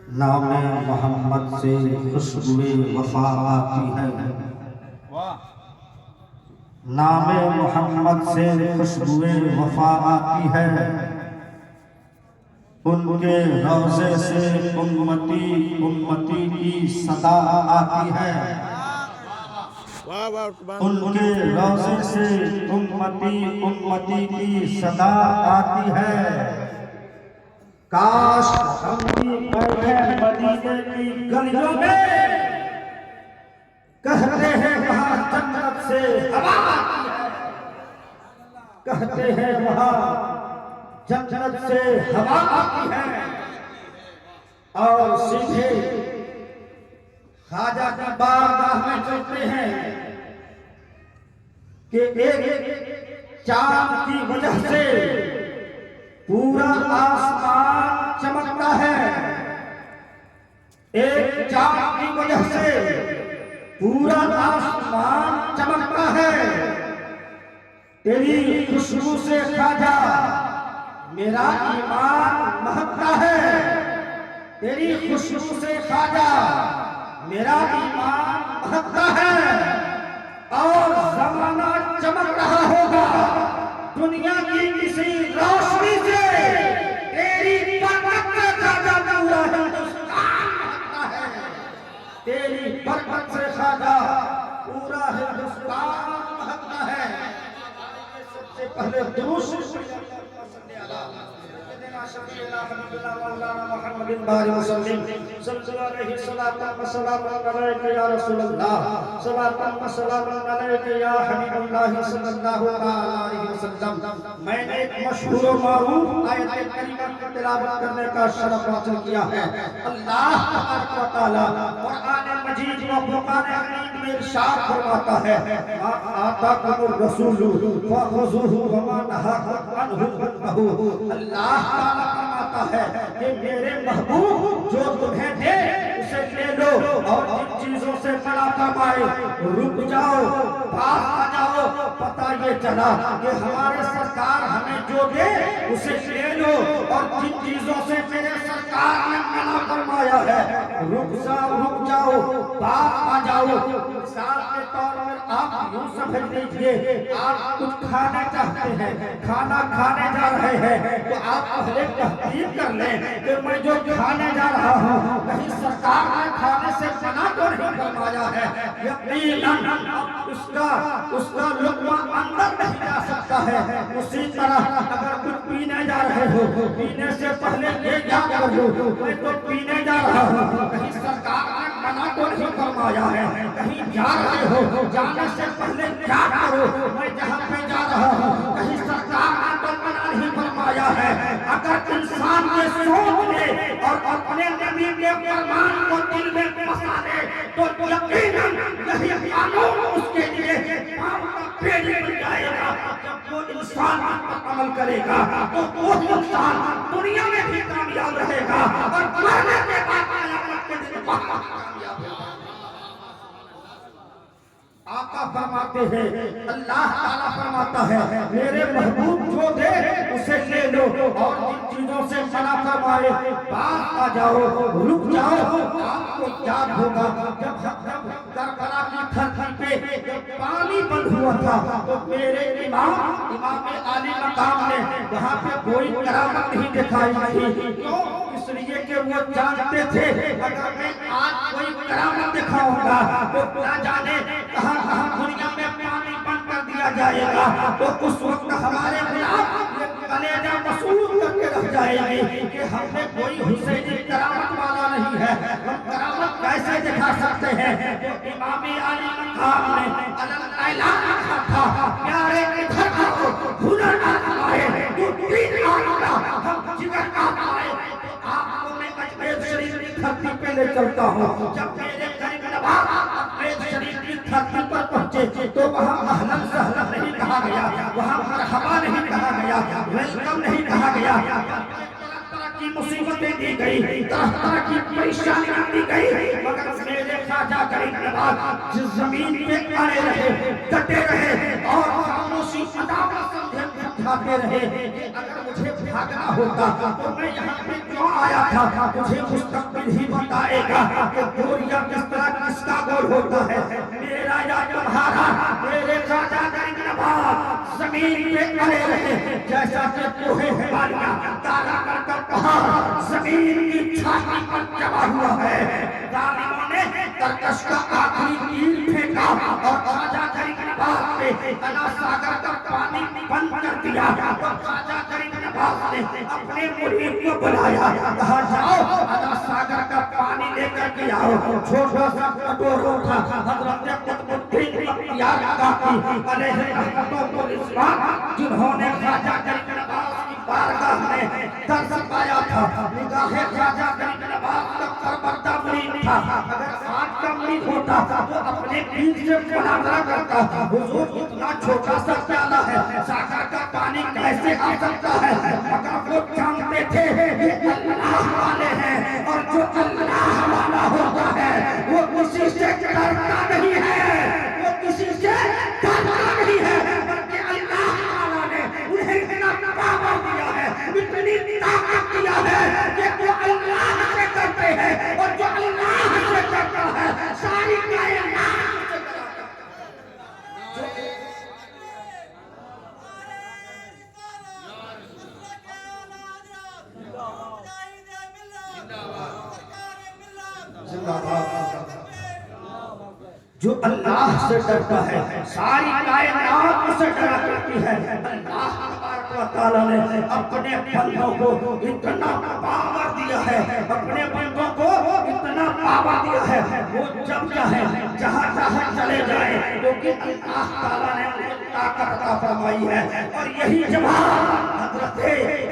نام محمد سے خوشبوئے وفا آتی ہے، نام محمد سے خوشبوئے وفا آتی ہے، ان کے روضے سے امتی امتی کی صدا آتی ہے، ان کے روضے سے امتی امتی کی صدا آتی ہے۔ کاش ہم بھی بیٹھے مدینے کی گلیوں میں، کہتے ہیں وہاں جنت سے ہوا آتی ہے، کہتے ہیں وہاں جنت سے ہوا آتی ہے، اور سیدھے خواجہ کی بارگاہ میں چلتے ہیں کہ ایک چاند کی وجہ سے پورا آسمان چمکتا ہے، ایک چاند کی وجہ سے پورا آسمان چمکتا ہے، تیری خوشبو سے خواجہ میرا ایمان مہکتا ہے، تیری خوشبو سے خواجہ میرا ایمان مہکتا ہے، اور زمانہ چمک رہا ہوگا دنیا کی کسی روشنی سے، تیری برکت سے خواجہ پورا ہندوستان مہکتا ہے، تیری برکت سے خواجہ پورا ہندوستان مہکتا ہے۔ سب سے پہلے درود سیدنا حبیبنا مولانا محمد بارک وسلم صلی اللہ علیہ وسلم وسلام علیک یا رسول اللہ، صلاۃ و سلام علیک یا حبیب اللہ صلی اللہ علیہ وسلم۔ میں نے ایک مشہور و معروف آیت کریمہ کی تلاوت کرنے کا شرف حاصل کیا ہے۔ اللہ تبارک و تعالی قرآن مجید و فرقان حمید میں ارشاد فرماتا ہے، ما آتاکم الرسول فخذوہ وما نہاکم عنہ فانتہوا۔ اللہ تعالیٰ فرماتا ہے کہ میرے محبوب جو تمہیں دے اسے لے لو، اور جن چیزوں سے منع فرمائے رک جاؤ، باز آ جاؤ۔ پتہ یہ چلا کہ ہمارے سرکار ہمیں جو دے اسے لے لو، اور جن چیزوں سے میرے سرکار نے منع فرمایا ہے رک جاؤ، باز آ جاؤ۔ مثال کے طور پر آپ یوں سمجھ لیجئے، آپ کچھ کھانا چاہتے ہیں، کھانا کھانے جا رہے ہیں، تو آپ پہلے تحقیق کر لیں کہ میں جو کھانے جا رہا ہوں کہیں سرکار نے کھانے سے منع تو نہیں فرمایا ہے۔ یقیناً اس کا لقمہ اندر نہیں جا سکتا ہے۔ اسی طرح اگر کچھ پینے جا رہے ہو، پینے سے پہلے یہ یاد کر لو میں تو پینے جا رہا ہوں، کہیں سرکار نے منع تو نہیں فرمایا ہے۔ کہیں جا رہے ہو، جانے سے پہلے یاد کرو میں جہاں پہ جا رہا ہوں کہیں سرکار نے تو منع نہیں فرمایا ہے۔ اگر انسان کے سوچ لے اور اپنے نبی کے فرمان کو دل میں بسا لے تو یقیناً یہی قانون اس کے لیے پاپ کا پیڑ بن جائے گا۔ جب وہ انسان پر عمل کرے گا تو وہ انسان دنیا میں بھی کامیاب رہے گا، اور مرنے کے بعد قیامت کے دن کامیاب ہوگا۔ آقا فرماتے ہیں، اللہ تعالیٰ فرماتا ہے میرے محبوب جو دے اسے لے لو، اور جن چیزوں سے منع فرمائے باز آ جاؤ، رک جاؤ۔ آپ کو یاد ہوگا جب کربلا کی دھرتی پہ جب پانی بند ہوا تھا تو میرے امام عالی مقام نے وہاں پہ کوئی کرامت نہیں دکھائی تھی۔ کیوں؟ اس لیے کہ وہ جانتے تھے اگر میں آج کوئی کرامت دکھاؤں گا تو نہ جانے کہاں دنیا میں پانی بند کر دیا جائے گا، تو اس وقت ہمارے خلاف یہ کلیجہ مسعود کر کے رہ جائے گی کہ ہم نے کوئی حسینی کرامت والا نہیں ہے، ہم کرامت کیسے دکھا سکتے ہیں۔ جو امام علی مقام نے اعلان رکھا تھا، پیارے ادھر آؤ، ہنر آزمائے، تو دین آئندہ ہم جگر آزمائے، تو آپ کو میں اجمیر شریف کی دھرتی پہ لے چلتا ہوں۔ جب میرے قریب نواز اجمیر شریف کی دھرتی پر پہنچے تو وہاں اہلاً سہلاً نہیں کہا گیا، وہاں مرحبا نہیں کہا گیا، ویلکم نہیں کہا گیا۔ طرح طرح کی مصیبتیں دی گئی، طرح طرح کی پریشانیاں دی گئی، مگر میرے خواجہ غریب نواز جس زمین پہ اڑے رہے، ڈٹے رہے، اور خاموشی عداوت سمجھے اٹھاتے رہے کہ اگر مجھے بھاگنا ہوتا تو میں یہاں پہ کیوں آیا تھا تجھے مستقبل ہی بتائے گا کہ گول یا کس طرح کس کا گول ہوتا ہے. میرا یا تمہارا میرے خواجہ غریب نواز زمین پہ کھڑے رہے جیسا کہ کوہ ہمالیہ تارا کر کر پہاڑ زمین کی چھاتی پر جمع ہوا ہے. ظالموں نے ترکش کا آخری تیر پھینکا اور خواجہ غریب نواز پہ انا ساگر کا پانی بند کر دیا. خواجہ غریب نواز نے اپنے مرید کو بلایا, کہا جاؤ انا ساگر کا پانی لے کر کے آؤ. چھوٹا سا کٹورا تھا, حضرت قطب الدین بختیار کاکی علیہ رحمت و رضوان جنہوں نے خواجہ غریب نواز کی بارگاہ میں درس پایا تھا. نگاہ خواجہ غریب نواز کا پربردہ مرید تھا. اگر آج کا مرید ہوتا تو اپنے پیر سے مناظرہ کرتا, حضور اتنا چھوٹا سا پیالہ ہے, ساگر کا پانی کیسے آ سکتا ہے؟ مگر وہ جانتے تھے یہ اللہ والے ہیں, اور جو اللہ والا ہوتا ہے وہ کسی سے ڈرتا نہیں ہے, وہ کسی سے ڈرتا نہیں ہے, بلکہ اللہ تعالیٰ نے انہیں اتنا پاور دیا ہے, اتنی طاقت دیا ہے کہ وہ اللہ سے ڈرتے ہیں, اور جو اللہ سے ڈرتا ہے ساری کائنات سے ڈرتا ہے. جو اللہ سے ڈرتا ہے ساری کائنات اسے ڈرا کرتی ہے. اللہ تبارک و تعالیٰ نے اپنے بندوں کو اتنا پاور دیا ہے, اپنے بندوں کو اتنا پاور دیا ہے, وہ جب چاہیں جہاں چاہیں چلے جائیں, کیونکہ اللہ تعالیٰ نے انہیں طاقت عطا فرمائی ہے. اور یہی جماعت حضرت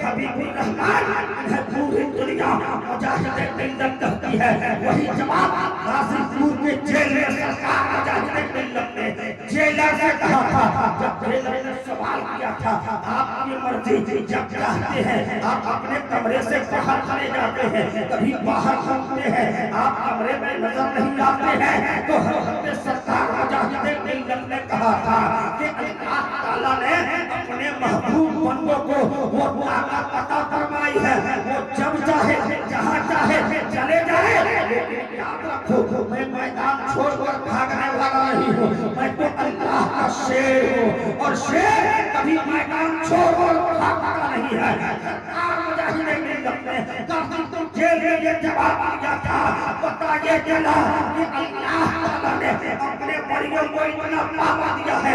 حبیب الرحمن انہیں پوری دنیا مجاہد ملت کہتی ہے. وہی جماعت غازی پور کے جیل میں سرکار مجاہد ملت نے جیلر سے کہا تھا, جب جیلر نے سوال کیا تھا آپ کی مرضی جب چاہتے ہیں آپ اپنے کمرے سے باہر چلے جاتے ہیں, کبھی باہر گھومتے ہیں, آپ کمرے میں نظر نہیں آتے ہیں, تو حضرت سرکار مجاہد ملت نے کہا تھا کہ اللہ تعالیٰ نے اپنے محبوب بندوں کو وہ طاقت عطا فرمائی ہے, وہ جب چاہے جہاں چاہے چلے جائے. لیکن یاد رکھو میں میدان چھوڑ کر بھاگنے والا نہیں ہوں, میں تو اللہ کا شیر ہوں, اور شیر کبھی میدان چھوڑ کر بھاگتا نہیں ہے. سرکار مجاہد ملت نے کافی تو جیل میں یہ جواب دیا تھا, پتہ یہ چلا کہ اللہ تعالیٰ نے اپنے بڑیوں کو اتنا پاور دیا ہے.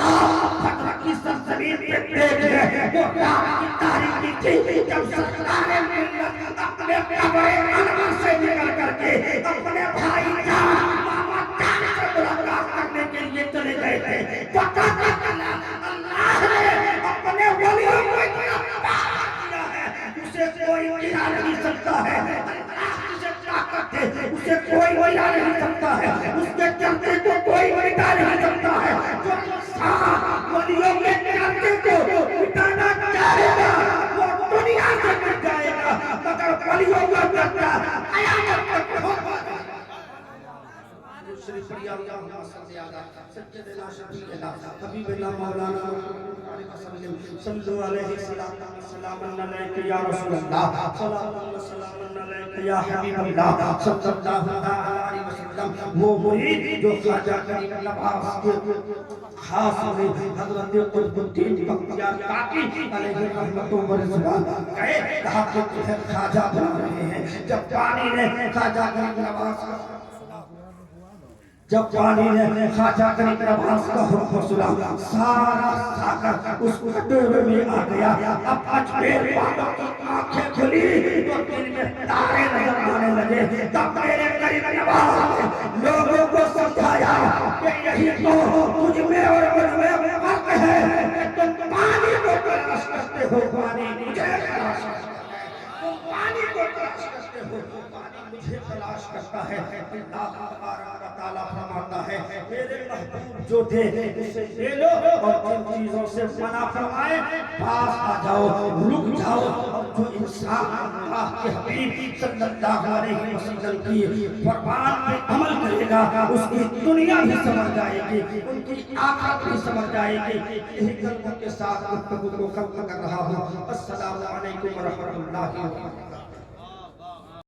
آپ خطرہ کی سرزمین پہ دیکھیں وہ آپ کی تاریخی تھی جب سرکار ملت اپنے قبر انور سے نکل کر کے اپنے بھائی جان ماما جان سے ملاقات کرنے کے لیے چلے گئے تھے. پتہ چلا اللہ نے اپنے ولیوں کو اتنا پاور دیا ہے اسے کوئی گرا نہیں سکتا ہے. اللہ جسے طاقت ہے اسے کوئی گرا نہیں سکتا ہے, اس کے چرچے کو کوئی مٹا نہیں سکتا ہے. جو انسان ولیوں کے چرچے کو مٹانا چاہے گا وہ دنیا سے مٹ جائے گا, مگر ولیوں کا چرچا قیامت تک ہوگا. شریف پڑھیے اللہم صلی علی سیدنا شفیعنا حبیبنا مولانا صلو علیہ السلام علیک یا رسول اللہ, صلاۃ و سلام علیک یا حبیب اللہ صلی اللہ علیہ وسلم. وہ مرید جو خواجہ غریب نواز کے خاص میں حضرت قطب الدین بختیار کاکی علیہ رحمت و رضوان گئے, کہا کہ تمہیں خواجہ بنا رہے ہیں. جب پانی نے خواجہ غریب نواز جب پانی نے خواجہ غریب نواز کا حکم سنا, سارا ساگر اس کٹورے میں آ گیا. اب اجمیر والوں کی آنکھیں کھلی تو دل میں تارے نظر آنے لگے. تب میرے غریب نواز نے لوگوں کو سمجھایا کہ یہی تو تجھ میں اور مجھ میں فرق ہے کہ تم پانی کو تلاش کرتے ہو, پانی مجھے تلاش کرتا ہے. تم پانی کو تلاش کرتے ہو, پانی مجھے تلاش کرتا ہے. اللہ تبارک و تعالیٰ فرماتا ہے میرے محبوب جو تھے اسے لے لو, اور جن چیزوں سے منع فرمائے پاس آ جاؤ, رک جاؤ. اور جو انسان اللہ کے حبیب صلی اللہ علیہ وسلم کی فرمان پہ عمل کرے گا اس کی دنیا بھی سمجھ جائے گی, ان کی آخرت بھی سمجھ جائے گی. یہی کلموں کے ساتھ گفتگو کو ختم کر رہا ہوں. السلام علیکم ورحمۃ اللہ وبرکاتہ.